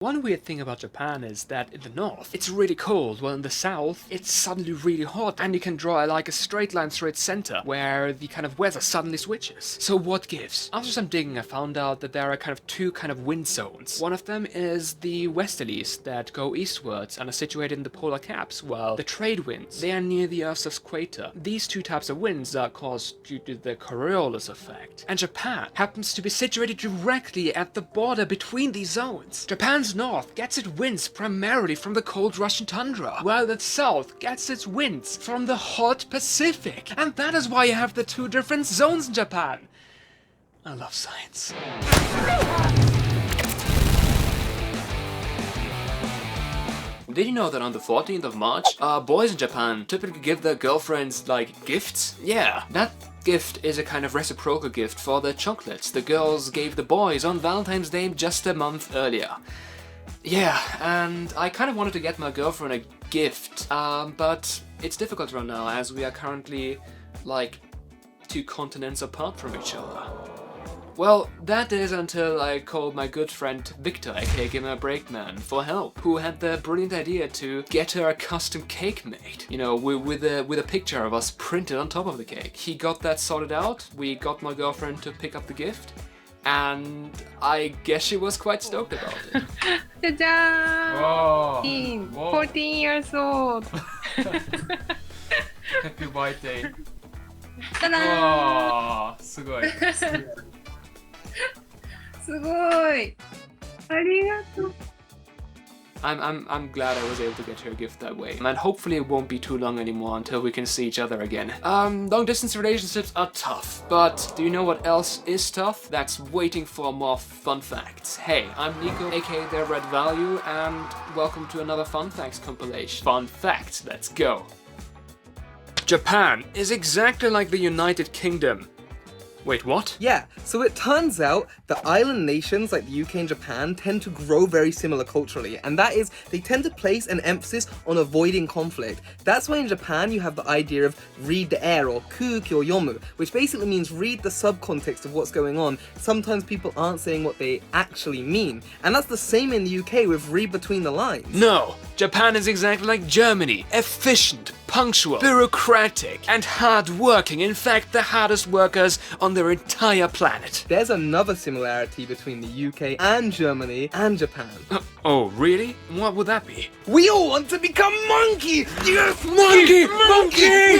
One weird thing about Japan is that in the north, it's really cold, while in the south, it's suddenly really hot, and you can draw like a straight line through its center, where the kind of weather suddenly switches. So what gives? After some digging, I found out that there are kind of two kind of wind zones. One of them is the westerlies that go eastwards and are situated in the polar caps, while the trade winds, they are near the Earth's equator. These two types of winds are caused due to the Coriolis effect. And Japan happens to be situated directly at the border between these zones. Japan's north gets its winds primarily from the cold Russian tundra, while the south gets its winds from the hot Pacific. And that is why you have the two different zones in Japan. I love science. Did you know that on the 14th of March, boys in Japan typically give their girlfriends, like, gifts? Yeah, that gift is a kind of reciprocal gift for the chocolates the girls gave the boys on Valentine's Day just a month earlier. Yeah, and I kind of wanted to get my girlfriend a gift, but it's difficult right now as we are currently, like, 2 continents apart from each other. Well, that is until I called my good friend Victor, aka Gamer Breakman, for help, who had the brilliant idea to get her a custom cake made. You know, with a picture of us printed on top of the cake. He got that sorted out, we got my girlfriend to pick up the gift, and I guess she was quite stoked about it. Jajaan! 14 years old! Happy birthday! ただーん! わー、すごい。すごい! ありがとう. I'm glad I was able to get her a gift that way. And hopefully it won't be too long anymore until we can see each other again. Long distance relationships are tough, but do you know what else is tough? That's waiting for more fun facts. Hey, I'm Nico, aka The Red Value, and welcome to another Fun Facts compilation. Fun facts, let's go. Japan is exactly like the United Kingdom. Wait, what? Yeah, so it turns out that island nations like the UK and Japan tend to grow very similar culturally, and that is, they tend to place an emphasis on avoiding conflict. That's why in Japan you have the idea of read the air, or kuki or yomu, which basically means read the subcontext of what's going on. Sometimes people aren't saying what they actually mean, and that's the same in the UK with read between the lines. No! Japan is exactly like Germany. Efficient, punctual, bureaucratic, and hard-working. In fact, the hardest workers on their entire planet. There's another similarity between the UK and Germany and Japan. Oh, really? What would that be? We all want to become monkey! Yes, Monkey! Monkey!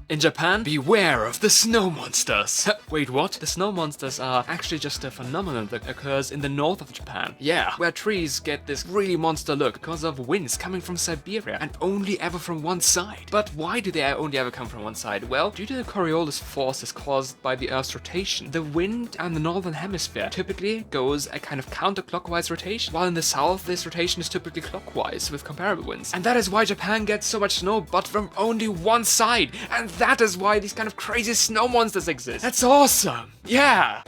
In Japan, beware of the snow monsters. Wait, what? The snow monsters are actually just a phenomenon that occurs in the north of Japan. Yeah, where trees get this really monster look because of winds coming from Siberia and only ever from one side. But why do they only ever come from one side? Well, due to the Coriolis forces caused by the Earth's rotation, the wind and the northern hemisphere typically goes a kind of counterclockwise rotation, while in the south this rotation is typically clockwise with comparable winds. And that is why Japan gets so much snow, but from only one side. And that is why these kind of crazy snow monsters exist. That's awesome! Yeah!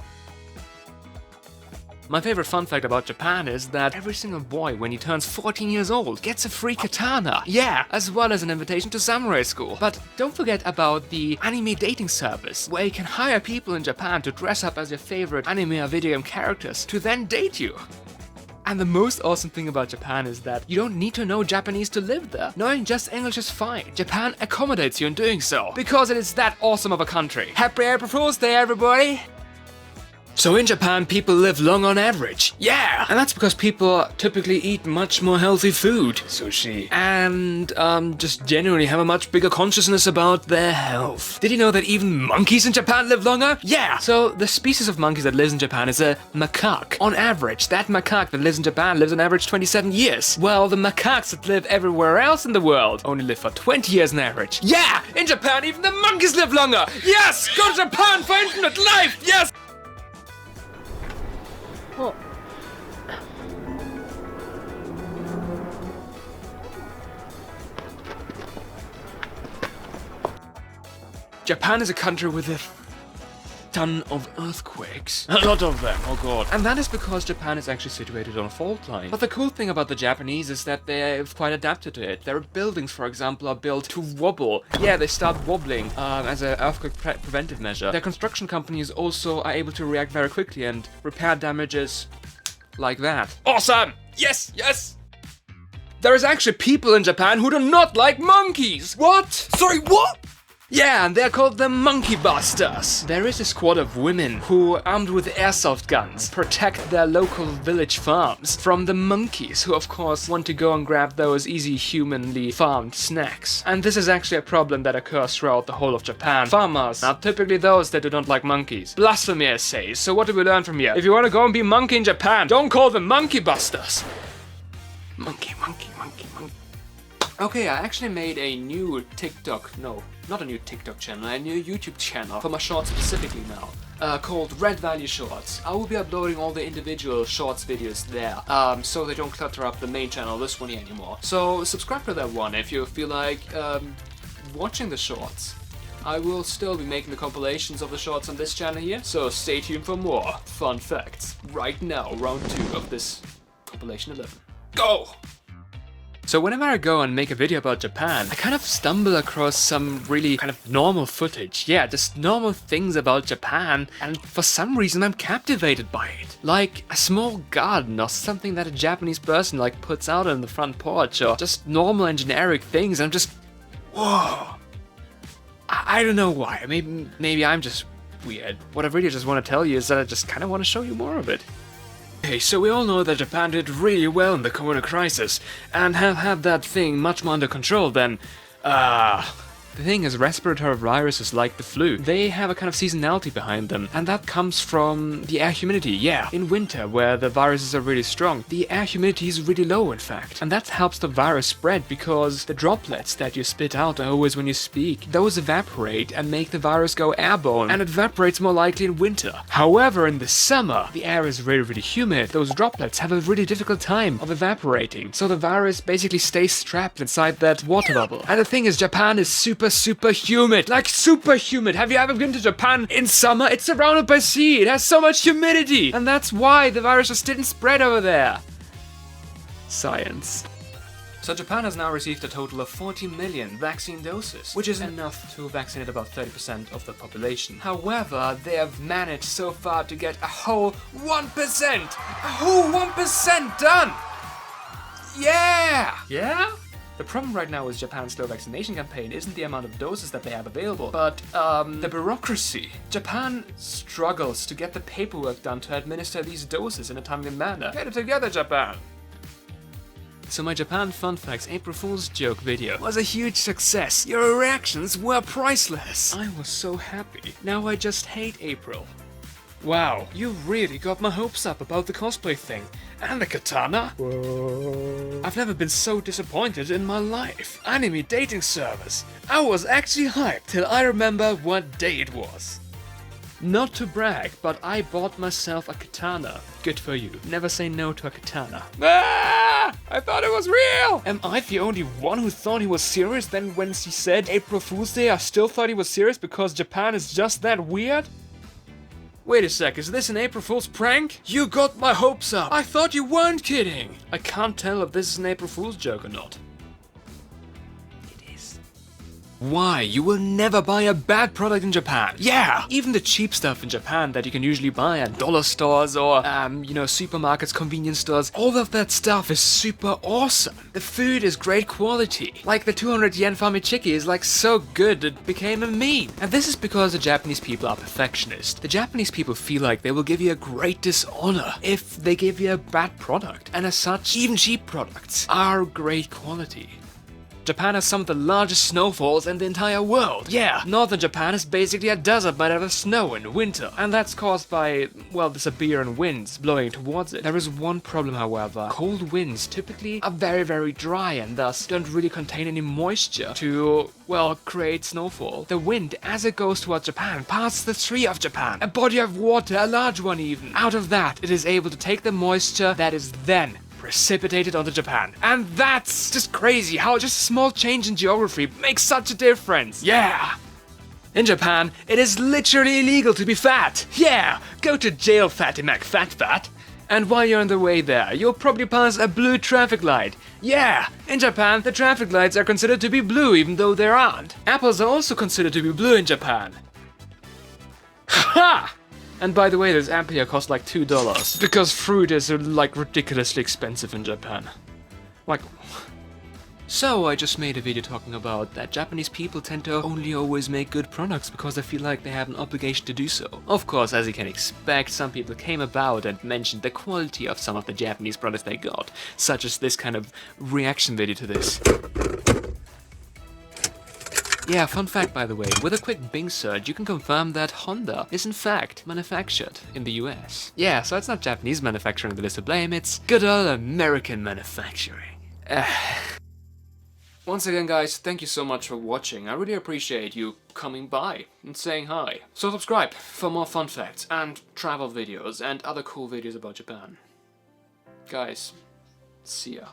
My favorite fun fact about Japan is that every single boy, when he turns 14 years old, gets a free katana. Yeah, as well as an invitation to samurai school. But don't forget about the anime dating service, where you can hire people in Japan to dress up as your favorite anime or video game characters to then date you. And the most awesome thing about Japan is that you don't need to know Japanese to live there. Knowing just English is fine. Japan accommodates you in doing so, because it is that awesome of a country. Happy April Fool's Day, everybody! So in Japan, people live long on average. Yeah! And that's because people typically eat much more healthy food. Sushi. And, just genuinely have a much bigger consciousness about their health. Did you know that even monkeys in Japan live longer? Yeah! So the species of monkeys that lives in Japan is a macaque. On average, that macaque that lives in Japan lives on average 27 years. Well, the macaques that live everywhere else in the world only live for 20 years on average. Yeah! In Japan, even the monkeys live longer! Yes! Go to Japan for infinite life! Yes! Oh. Japan is a country with a ton of earthquakes. A lot of them, oh god. And that is because Japan is actually situated on a fault line. But the cool thing about the Japanese is that they've quite adapted to it. Their buildings, for example, are built to wobble. Yeah, they start wobbling as an earthquake preventive measure. Their construction companies also are able to react very quickly and repair damages like that. Awesome! Yes, yes! There is actually people in Japan who do not like monkeys! What? Sorry, what? Yeah, and they're called the Monkey Busters. There is a squad of women who, armed with airsoft guns, protect their local village farms from the monkeys, who of course want to go and grab those easy humanly farmed snacks. And this is actually a problem that occurs throughout the whole of Japan. Farmers are typically those that do not like monkeys. Blasphemy, I say. So what do we learn from here? If you want to go and be monkey in Japan, don't call them Monkey Busters. Monkey, monkey, monkey, monkey. Okay, I actually made a new TikTok, no, not a new TikTok channel, a new YouTube channel for my shorts specifically now, called Red Value Shorts. I will be uploading all the individual shorts videos there, so they don't clutter up the main channel, this one here anymore. So subscribe to that one if you feel like watching the shorts. I will still be making the compilations of the shorts on this channel here, so stay tuned for more fun facts. Right now, round 2 of this compilation 11. Go! So whenever I go and make a video about Japan, I kind of stumble across some really kind of normal footage. Yeah, just normal things about Japan, and for some reason I'm captivated by it. Like a small garden or something that a Japanese person like puts out on the front porch, or just normal and generic things. I'm just, whoa. I don't know why. Maybe I'm just weird. What I really just want to tell you is that I just kind of want to show you more of it. Okay, so we all know that Japan did really well in the corona crisis, and have had that thing much more under control than, the thing is, respiratory viruses like the flu, they have a kind of seasonality behind them, and that comes from the air humidity. Yeah, in winter, where the viruses are really strong, the air humidity is really low, in fact, and that helps the virus spread because the droplets that you spit out always when you speak, those evaporate and make the virus go airborne, and it evaporates more likely in winter. However, in the summer, the air is really, really humid. Those droplets have a really difficult time of evaporating, so the virus basically stays trapped inside that water bubble. And the thing is, Japan is super humid, like super humid. Have you ever been to Japan in summer? It's surrounded by sea, it has so much humidity, and that's why the virus just didn't spread over there. Science. So Japan has now received a total of 40 million vaccine doses, which is enough to vaccinate about 30% of the population. However, they have managed so far to get a whole 1%! A whole 1% done! Yeah! Yeah? The problem right now with Japan's slow vaccination campaign isn't the amount of doses that they have available, but the bureaucracy. Japan struggles to get the paperwork done to administer these doses in a timely manner. Get it together, Japan! So my Japan Fun Facts April Fool's joke video was a huge success. Your reactions were priceless. I was so happy. Now I just hate April. Wow, you really got my hopes up about the cosplay thing. And the katana? Whoa. I've never been so disappointed in my life. Anime dating service. I was actually hyped till I remember what day it was. Not to brag, but I bought myself a katana. Good for you. Never say no to a katana. Ah! I thought it was real! Am I the only one who thought he was serious? Then when he said April Fool's Day, I still thought he was serious because Japan is just that weird? Wait a sec, is this an April Fool's prank? You got my hopes up! I thought you weren't kidding! I can't tell if this is an April Fool's joke or not. It is. Why? You will never buy a bad product in Japan. Yeah! Even the cheap stuff in Japan that you can usually buy at dollar stores or, supermarkets, convenience stores, all of that stuff is super awesome. The food is great quality. Like the 200 yen famichiki is like so good it became a meme. And this is because the Japanese people are perfectionist. The Japanese people feel like they will give you a great dishonor if they give you a bad product. And as such, even cheap products are great quality. Japan has some of the largest snowfalls in the entire world. Yeah, northern Japan is basically a desert made out of snow in winter. And that's caused by, well, the Siberian winds blowing towards it. There is one problem, however. Cold winds typically are very, very dry and thus don't really contain any moisture to, well, create snowfall. The wind, as it goes towards Japan, passes the tree of Japan. A body of water, a large one even. Out of that, it is able to take the moisture that is then precipitated onto Japan. And that's just crazy how just a small change in geography makes such a difference. Yeah! In Japan, it is literally illegal to be fat. Yeah, go to jail, Fatty Mac Fat. And while you're on the way there, you'll probably pass a blue traffic light. Yeah, in Japan, the traffic lights are considered to be blue even though there aren't. Apples are also considered to be blue in Japan. Ha! And by the way, this apple here costs like $2 because fruit is like ridiculously expensive in Japan. Like... So I just made a video talking about that Japanese people tend to only always make good products because they feel like they have an obligation to do so. Of course, as you can expect, some people came about and mentioned the quality of some of the Japanese products they got, such as this kind of reaction video to this. Yeah, fun fact by the way, with a quick Bing search you can confirm that Honda is in fact manufactured in the US. Yeah, so it's not Japanese manufacturing that is to blame, it's good old American manufacturing. Once again guys, thank you so much for watching. I really appreciate you coming by and saying hi. So subscribe for more fun facts and travel videos and other cool videos about Japan. Guys, see ya.